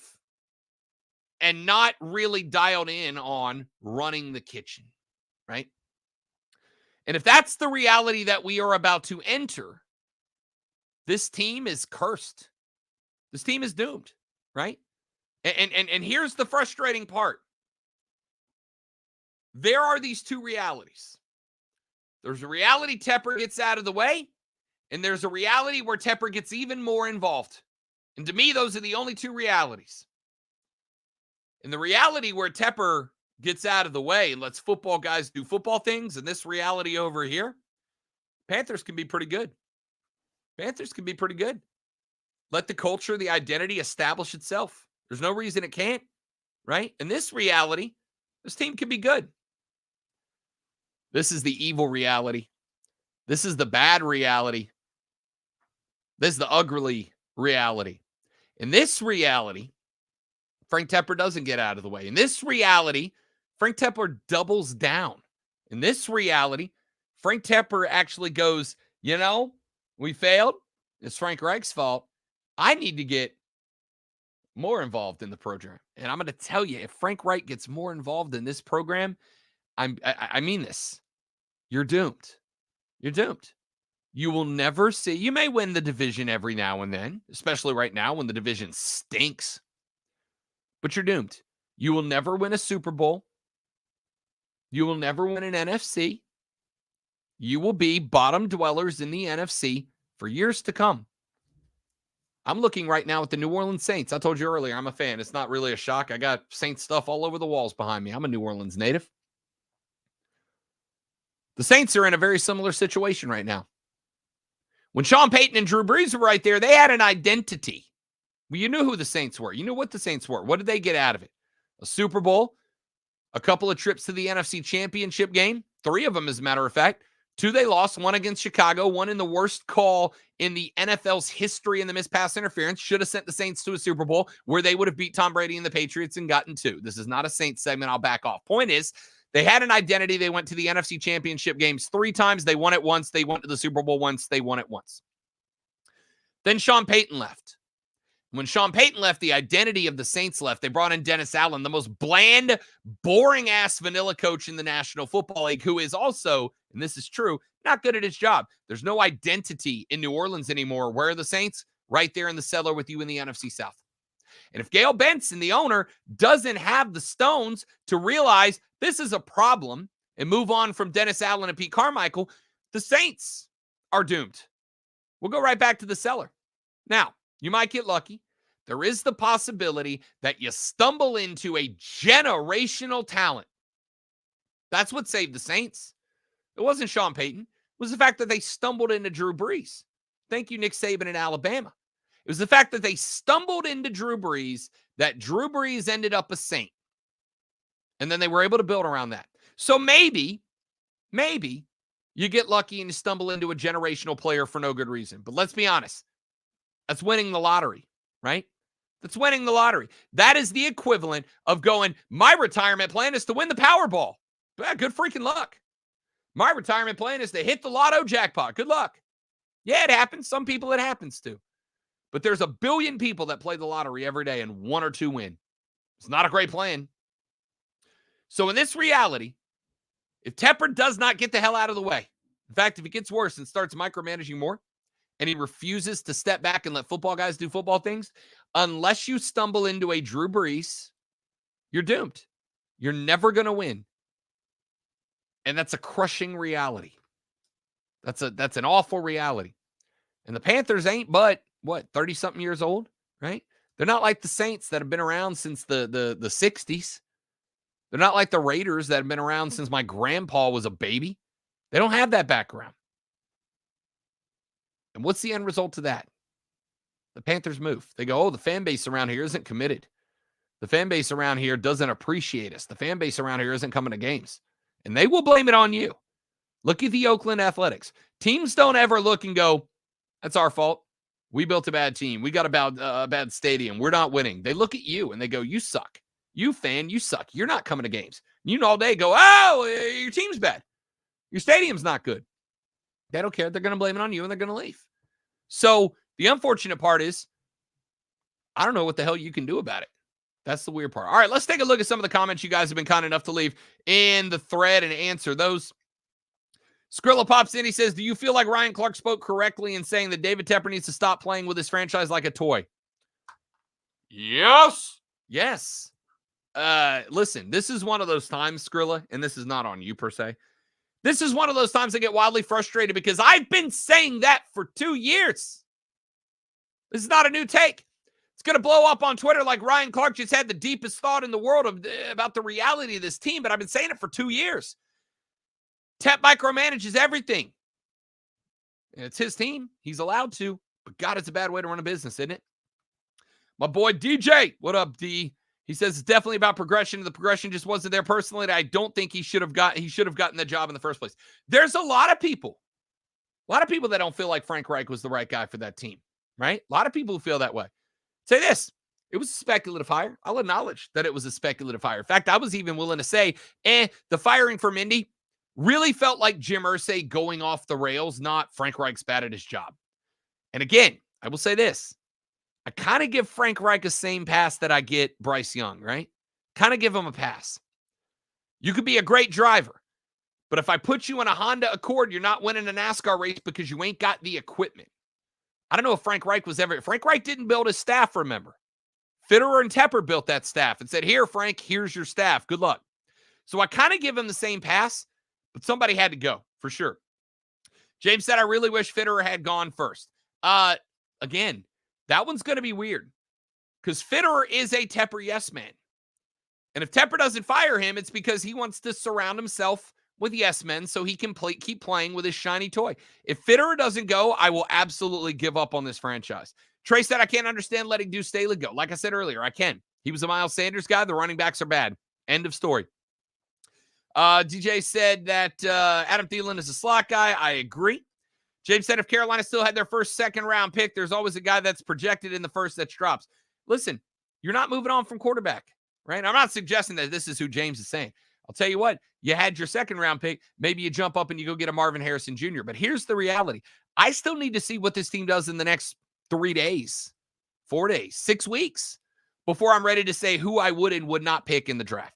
and not really dialed in on running the kitchen, right? And if that's the reality that we are about to enter, this team is cursed. This team is doomed, right? And here's the frustrating part. There are these two realities. There's a reality Tepper gets out of the way, and there's a reality where Tepper gets even more involved. And to me, those are the only two realities. In the reality where Tepper gets out of the way and lets football guys do football things, and this reality over here, Panthers can be pretty good. Panthers can be pretty good. Let the culture, the identity establish itself. There's no reason it can't, right? In this reality, this team can be good. This is the evil reality. This is the bad reality. This is the ugly reality. In this reality, Frank Tepper doesn't get out of the way. In this reality, Frank Tepper doubles down. In this reality, Frank Tepper actually goes, you know, we failed. It's Frank Reich's fault. I need to get more involved in the program. And I'm going to tell you, if Frank Reich gets more involved in this program, I mean this. You're doomed. You're doomed. You will never see. You may win the division every now and then, especially right now when the division stinks. But you're doomed. You will never win a Super Bowl. You will never win an NFC. You will be bottom dwellers in the NFC for years to come. I'm looking right now at the New Orleans Saints. I told you earlier, I'm a fan. It's not really a shock. I got Saints stuff all over the walls behind me. I'm a New Orleans native. The Saints are in a very similar situation right now. When Sean Payton and Drew Brees were right there, they had an identity. Well, you knew who the Saints were. You knew what the Saints were. What did they get out of it? A Super Bowl, a couple of trips to the NFC Championship game, 3 of them, as a matter of fact. 2 they lost, 1 against Chicago, 1 in the worst call in the NFL's history in the missed pass interference. Should have sent the Saints to a Super Bowl where they would have beat Tom Brady and the Patriots and gotten 2. This is not a Saints segment. I'll back off. Point is, they had an identity. They went to the NFC Championship games 3 times. They won it once. They went to the Super Bowl once. They won it once. Then Sean Payton left. When Sean Payton left, the identity of the Saints left. They brought in Dennis Allen, the most bland, boring-ass vanilla coach in the National Football League, who is also, and this is true, not good at his job. There's no identity in New Orleans anymore. Where are the Saints? Right there in the cellar with you in the NFC South. And if Gail Benson, the owner, doesn't have the stones to realize this is a problem and move on from Dennis Allen and Pete Carmichael, the Saints are doomed. We'll go right back to the cellar. Now, you might get lucky. There is the possibility that you stumble into a generational talent. That's what saved the Saints. It wasn't Sean Payton. It was the fact that they stumbled into Drew Brees. Thank you, Nick Saban in Alabama. It was the fact that they stumbled into Drew Brees that Drew Brees ended up a Saint. And then they were able to build around that. So maybe you get lucky and you stumble into a generational player for no good reason. But let's be honest. That's winning the lottery, right? That's winning the lottery. That is the equivalent of going, my retirement plan is to win the Powerball. Yeah, good freaking luck. My retirement plan is to hit the lotto jackpot. Good luck. Yeah, it happens. Some people it happens to. But there's a billion people that play the lottery every day and 1 or 2 win. It's not a great plan. So in this reality, if Tepper does not get the hell out of the way, in fact, if it gets worse and starts micromanaging more, and he refuses to step back and let football guys do football things, unless you stumble into a Drew Brees, you're doomed. You're never going to win. And that's a crushing reality. That's an awful reality. And the Panthers ain't but, 30-something years old, right? They're not like the Saints that have been around since the 60s. They're not like the Raiders that have been around since my grandpa was a baby. They don't have that background. And what's the end result to that? The Panthers move. They go, the fan base around here isn't committed. The fan base around here doesn't appreciate us. The fan base around here isn't coming to games. And they will blame it on you. Look at the Oakland Athletics. Teams don't ever look and go, that's our fault. We built a bad team. We got a bad stadium. We're not winning. They look at you and they go, you suck. You fan, you suck. You're not coming to games. You all day go, your team's bad. Your stadium's not good. They don't care. They're going to blame it on you and they're going to leave. So the unfortunate part is, I don't know what the hell you can do about it. That's the weird part. All right, let's take a look at some of the comments you guys have been kind enough to leave in the thread and answer those. Skrilla pops in. He says, do you feel like Ryan Clark spoke correctly in saying that David Tepper needs to stop playing with his franchise like a toy? Yes. Yes. Listen, this is one of those times, Skrilla, and this is not on you per se. This is one of those times I get wildly frustrated because I've been saying that for 2 years. This is not a new take. It's going to blow up on Twitter like Ryan Clark just had the deepest thought in the world about the reality of this team, but I've been saying it for 2 years. Tep micromanages everything. And it's his team. He's allowed to, but God, it's a bad way to run a business, isn't it? My boy DJ, what up, D? He says it's definitely about progression. The progression just wasn't there personally. I don't think he should have gotten the job in the first place. There's a lot of people that don't feel like Frank Reich was the right guy for that team, right? A lot of people who feel that way. Say this, it was a speculative hire. I'll acknowledge that it was a speculative hire. In fact, I was even willing to say, the firing from Indy really felt like Jim Irsay going off the rails, not Frank Reich's bad at his job. And again, I will say this. I kind of give Frank Reich the same pass that I get Bryce Young, right? Kind of give him a pass. You could be a great driver, but if I put you in a Honda Accord, you're not winning a NASCAR race because you ain't got the equipment. I don't know if Frank Reich Frank Reich didn't build his staff, remember. Fitterer and Tepper built that staff and said, here, Frank, here's your staff. Good luck. So I kind of give him the same pass, but somebody had to go, for sure. James said, I really wish Fitterer had gone first. Again, that one's going to be weird because Fitterer is a Tepper yes man. And if Tepper doesn't fire him, it's because he wants to surround himself with yes men so he can keep playing with his shiny toy. If Fitterer doesn't go, I will absolutely give up on this franchise. Trey said, I can't understand letting Deuce Staley go. Like I said earlier, I can. He was a Miles Sanders guy. The running backs are bad. End of story. DJ said that Adam Thielen is a slot guy. I agree. James said if Carolina still had their first second-round pick, there's always a guy that's projected in the first that drops. Listen, you're not moving on from quarterback, right? I'm not suggesting that this is who James is saying. I'll tell you what, you had your second-round pick. Maybe you jump up and you go get a Marvin Harrison Jr. But here's the reality. I still need to see what this team does in the next 3 days, 4 days, 6 weeks before I'm ready to say who I would and would not pick in the draft.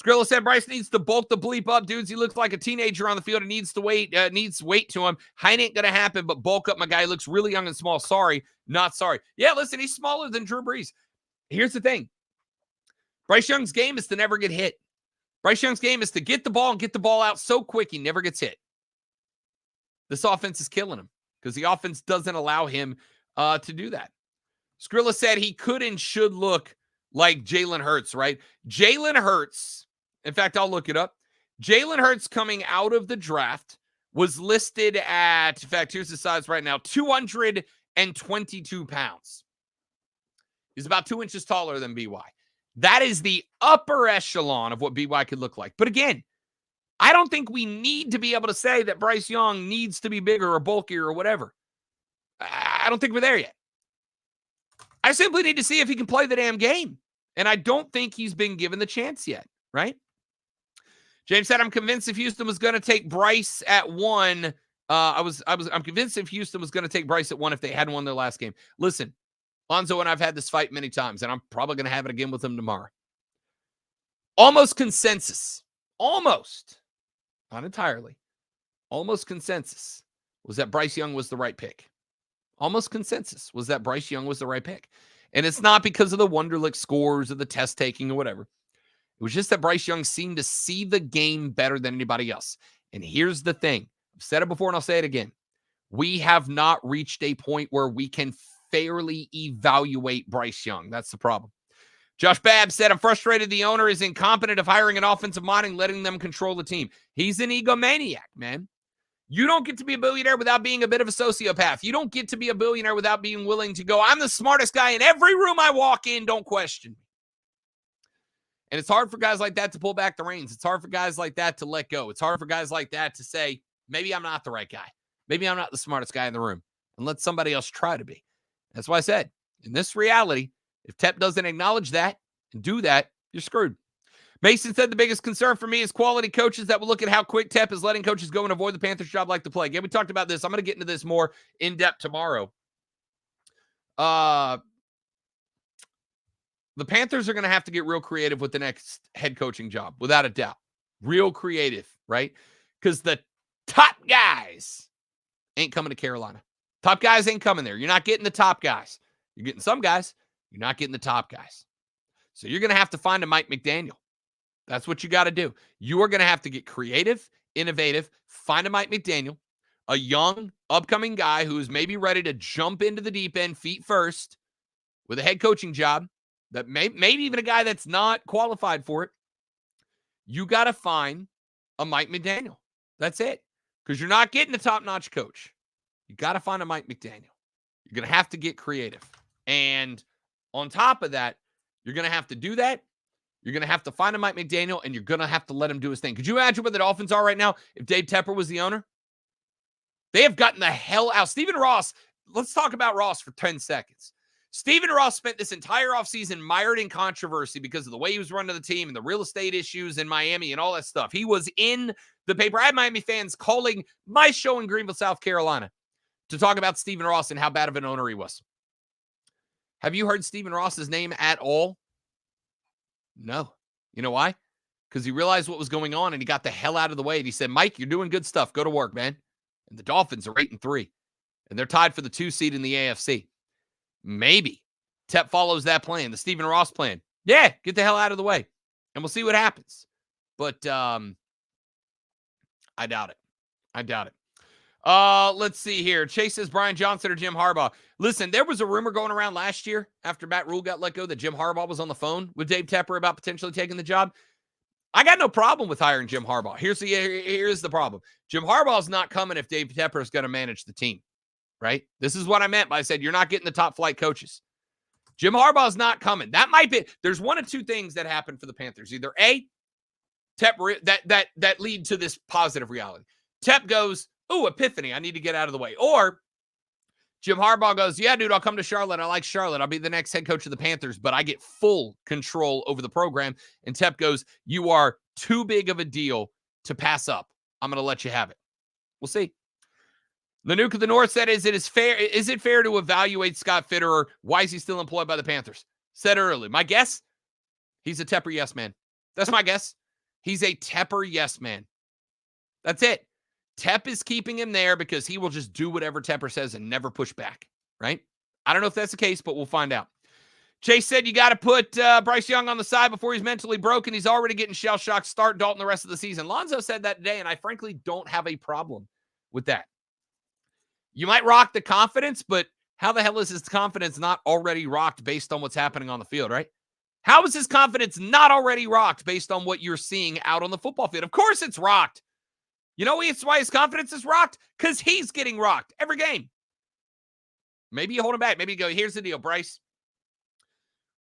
Skrilla said Bryce needs to bulk the bleep up, dudes. He looks like a teenager on the field and needs weight to him. Height ain't going to happen, but bulk up my guy. He looks really young and small. Sorry, not sorry. Yeah, listen, he's smaller than Drew Brees. Here's the thing. Bryce Young's game is to never get hit. Bryce Young's game is to get the ball and get the ball out so quick he never gets hit. This offense is killing him because the offense doesn't allow him to do that. Skrilla said he could and should look like Jalen Hurts, right? Jalen Hurts, in fact, I'll look it up. Jalen Hurts coming out of the draft was listed at, in fact, here's the size right now, 222 pounds. He's about 2 inches taller than BY. That is the upper echelon of what BY could look like. But again, I don't think we need to be able to say that Bryce Young needs to be bigger or bulkier or whatever. I don't think we're there yet. I simply need to see if he can play the damn game. And I don't think he's been given the chance yet, right? James said, I'm convinced if Houston was going to take Bryce at 1, I'm convinced if Houston was going to take Bryce at 1 if they hadn't won their last game. Listen, Lonzo and I've had this fight many times, and I'm probably going to have it again with him tomorrow. Almost consensus. Almost. Not entirely. Almost consensus was that Bryce Young was the right pick. Almost consensus was that Bryce Young was the right pick. And it's not because of the Wonderlic scores or the test taking or whatever. It was just that Bryce Young seemed to see the game better than anybody else. And here's the thing. I've said it before and I'll say it again. We have not reached a point where we can fairly evaluate Bryce Young. That's the problem. Josh Babb said, I'm frustrated the owner is incompetent of hiring an offensive mind and letting them control the team. He's an egomaniac, man. You don't get to be a billionaire without being a bit of a sociopath. You don't get to be a billionaire without being willing to go, I'm the smartest guy in every room I walk in. Don't question me. And it's hard for guys like that to pull back the reins. It's hard for guys like that to let go. It's hard for guys like that to say, maybe I'm not the right guy. Maybe I'm not the smartest guy in the room. And let somebody else try to be. That's why I said, in this reality, if Tep doesn't acknowledge that and do that, you're screwed. Mason said the biggest concern for me is quality coaches that will look at how quick Tep is letting coaches go and avoid the Panthers' job like the plague. Yeah, we talked about this. I'm going to get into this more in depth tomorrow. The Panthers are going to have to get real creative with the next head coaching job, without a doubt. Real creative, right? Because the top guys ain't coming to Carolina. Top guys ain't coming there. You're not getting the top guys. You're getting some guys. You're not getting the top guys. So you're going to have to find a Mike McDaniel. That's what you got to do. You are going to have to get creative, innovative, find a Mike McDaniel, a young, upcoming guy who's maybe ready to jump into the deep end feet first with a head coaching job, that maybe even a guy that's not qualified for it. You got to find a Mike McDaniel. That's it. Because you're not getting a top-notch coach. You got to find a Mike McDaniel. You're going to have to get creative. And on top of that, you're going to have to do that. You're going to have to find a Mike McDaniel, and you're going to have to let him do his thing. Could you imagine where the Dolphins are right now if Dave Tepper was the owner? They have gotten the hell out. Stephen Ross, let's talk about Ross for 10 seconds. Stephen Ross spent this entire offseason mired in controversy because of the way he was running the team and the real estate issues in Miami and all that stuff. He was in the paper. I had Miami fans calling my show in Greenville, South Carolina to talk about Stephen Ross and how bad of an owner he was. Have you heard Stephen Ross's name at all? No. You know why? Because he realized what was going on and he got the hell out of the way. And he said, Mike, you're doing good stuff. Go to work, man. And the Dolphins are 8-3. And they're tied for the 2 seed in the AFC. Maybe Tep follows that plan, the Stephen Ross plan. Yeah, get the hell out of the way. And we'll see what happens. But I doubt it. I doubt it. Let's see here. Chase says Brian Johnson or Jim Harbaugh. Listen, there was a rumor going around last year after Matt Rule got let go that Jim Harbaugh was on the phone with Dave Tepper about potentially taking the job. I got no problem with hiring Jim Harbaugh. Here's the problem. Jim Harbaugh's not coming if Dave Tepper is going to manage the team, right? This is what I meant by I said you're not getting the top flight coaches. Jim Harbaugh's not coming. That might be. There's one of two things that happen for the Panthers. Either A, Tepper that lead to this positive reality. Tep goes, oh, epiphany, I need to get out of the way. Or Jim Harbaugh goes, yeah, dude, I'll come to Charlotte. I like Charlotte. I'll be the next head coach of the Panthers, but I get full control over the program. And Tep goes, you are too big of a deal to pass up. I'm going to let you have it. We'll see. The Nuke of the North said, is it fair to evaluate Scott Fitterer? Why is he still employed by the Panthers? Said earlier. My guess, he's a Tepper yes man. That's my guess. He's a Tepper yes man. That's it. Tep is keeping him there because he will just do whatever Tepper says and never push back, right? I don't know if that's the case, but we'll find out. Chase said you got to put Bryce Young on the side before he's mentally broken. He's already getting shell-shocked. Start Dalton the rest of the season. Lonzo said that today, and I frankly don't have a problem with that. You might rock the confidence, but how the hell is his confidence not already rocked based on what's happening on the field, right? How is his confidence not already rocked based on what you're seeing out on the football field? Of course it's rocked. You know why his confidence is rocked? Because he's getting rocked every game. Maybe you hold him back. Maybe you go, here's the deal, Bryce.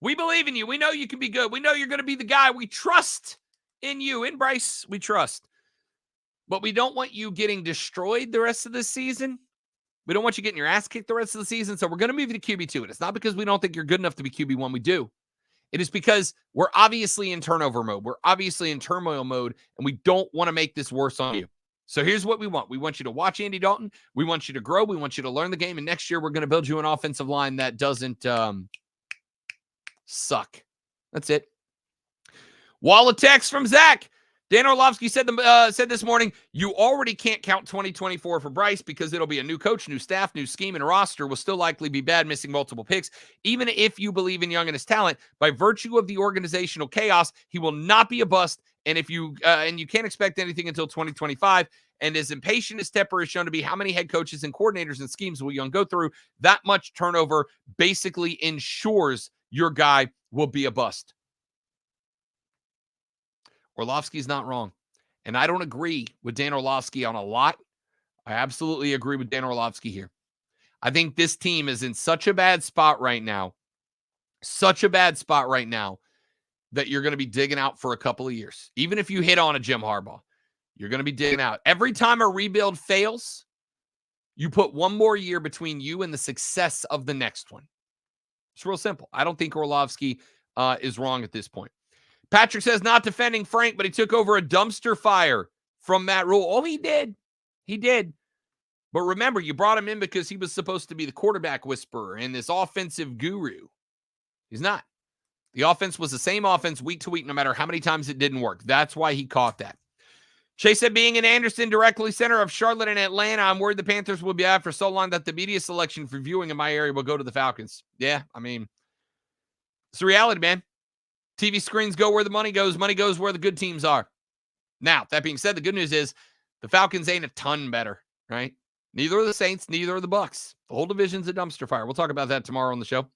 We believe in you. We know you can be good. We know you're going to be the guy. We trust in you. In Bryce, we trust. But we don't want you getting destroyed the rest of the season. We don't want you getting your ass kicked the rest of the season. So we're going to move you to QB2. And it's not because we don't think you're good enough to be QB1. We do. It is because we're obviously in turnover mode. We're obviously in turmoil mode. And we don't want to make this worse on you. So here's what we want. We want you to watch Andy Dalton. We want you to grow. We want you to learn the game. And next year, we're going to build you an offensive line that doesn't suck. That's it. Wall of text from Zach. Dan Orlovsky said this morning, you already can't count 2024 for Bryce because it'll be a new coach, new staff, new scheme, and roster will still likely be bad, missing multiple picks. Even if you believe in Young and his talent, by virtue of the organizational chaos, he will not be a bust. And if you can't expect anything until 2025. And as impatient as Tepper is shown to be, how many head coaches and coordinators and schemes will Young go through? That much turnover basically ensures your guy will be a bust. Orlovsky's not wrong. And I don't agree with Dan Orlovsky on a lot. I absolutely agree with Dan Orlovsky here. I think this team is in such a bad spot right now, that you're going to be digging out for a couple of years. Even if you hit on a Jim Harbaugh, you're going to be digging out. Every time a rebuild fails, you put one more year between you and the success of the next one. It's real simple. I don't think Orlovsky is wrong at this point. Patrick says, not defending Frank, but he took over a dumpster fire from Matt Rule. Oh, he did. He did. But remember, you brought him in because he was supposed to be the quarterback whisperer and this offensive guru. He's not. The offense was the same offense week to week, no matter how many times it didn't work. That's why he caught that. Chase said, being in Anderson, directly center of Charlotte and Atlanta, I'm worried the Panthers will be out for so long that the media selection for viewing in my area will go to the Falcons. Yeah, I mean, it's the reality, man. TV screens go where the money goes. Money goes where the good teams are. Now, that being said, the good news is the Falcons ain't a ton better, right? Neither are the Saints, neither are the Bucks. The whole division's a dumpster fire. We'll talk about that tomorrow on the show.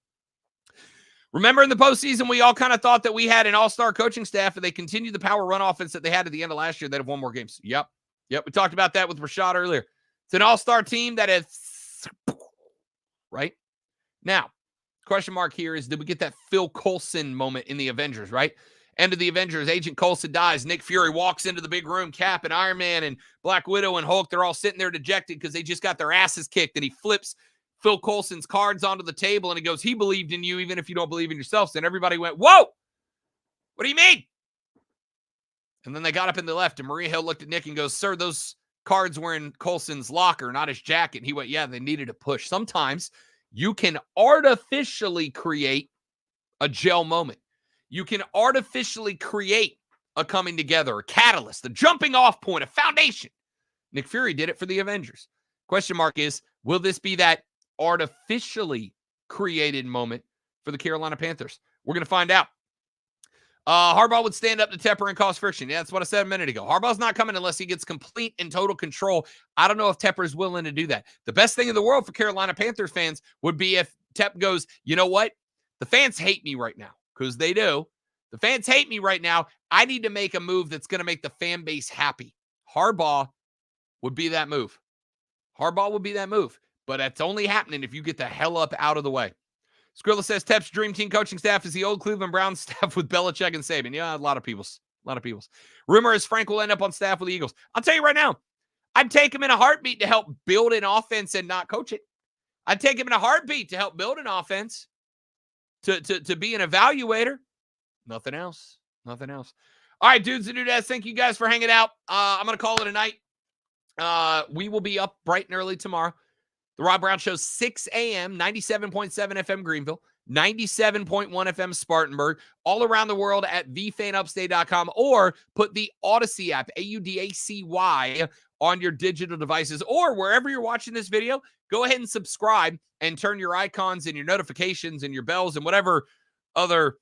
Remember in the postseason, we all kind of thought that we had an all-star coaching staff and they continued the power run offense that they had at the end of last year. They'd have won more games. Yep. We talked about that with Rashad earlier. It's an all-star team that is right now. Question mark here is, did we get that Phil Coulson moment in the Avengers, right? End of the Avengers, Agent Coulson dies. Nick Fury walks into the big room. Cap and Iron Man and Black Widow and Hulk, they're all sitting there dejected because they just got their asses kicked. And he flips Phil Coulson's cards onto the table and he goes, he believed in you even if you don't believe in yourself. And everybody went, whoa, what do you mean? And then they got up and they left. And Maria Hill looked at Nick and goes, sir, those cards were in Coulson's locker, not his jacket. And he went, yeah, they needed a push. Sometimes you can artificially create a gel moment. You can artificially create a coming together, a catalyst, a jumping off point, a foundation. Nick Fury did it for the Avengers. Question mark is, will this be that artificially created moment for the Carolina Panthers? We're going to find out. Harbaugh would stand up to Tepper and cause friction. Yeah, that's what I said a minute ago. Harbaugh's not coming unless he gets complete and total control. I don't know if Tepper is willing to do that. The best thing in the world for Carolina Panthers fans would be if Tep goes, you know what? The fans hate me right now, because they do. The fans hate me right now. I need to make a move that's going to make the fan base happy. Harbaugh would be that move. Harbaugh would be that move. But that's only happening if you get the hell up out of the way. Skrilla says Tep's dream team coaching staff is the old Cleveland Browns staff with Belichick and Saban. Yeah, a lot of people's. Rumor is Frank will end up on staff with the Eagles. I'll tell you right now, I'd take him in a heartbeat to help build an offense and not coach it. I'd take him in a heartbeat to help build an offense, to be an evaluator. Nothing else. All right, dudes and dudettes, thank you guys for hanging out. I'm going to call it a night. We will be up bright and early tomorrow. The Rob Brown Show, 6 a.m., 97.7 FM Greenville, 97.1 FM Spartanburg, all around the world at vfanupstate.com, or put the Odyssey app, AUDACY, on your digital devices, or wherever you're watching this video. Go ahead and subscribe and turn your icons and your notifications and your bells and whatever other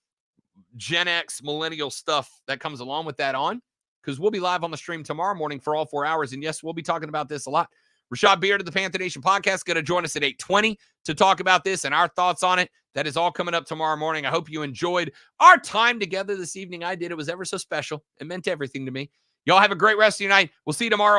Gen X millennial stuff that comes along with that on, because we'll be live on the stream tomorrow morning for all 4 hours. And yes, we'll be talking about this a lot. Rashad Beard of the Panther Nation podcast going to join us at 8:20 to talk about this and our thoughts on it. That is all coming up tomorrow morning. I hope you enjoyed our time together this evening. I did. It was ever so special. It meant everything to me. Y'all have a great rest of your night. We'll see you tomorrow.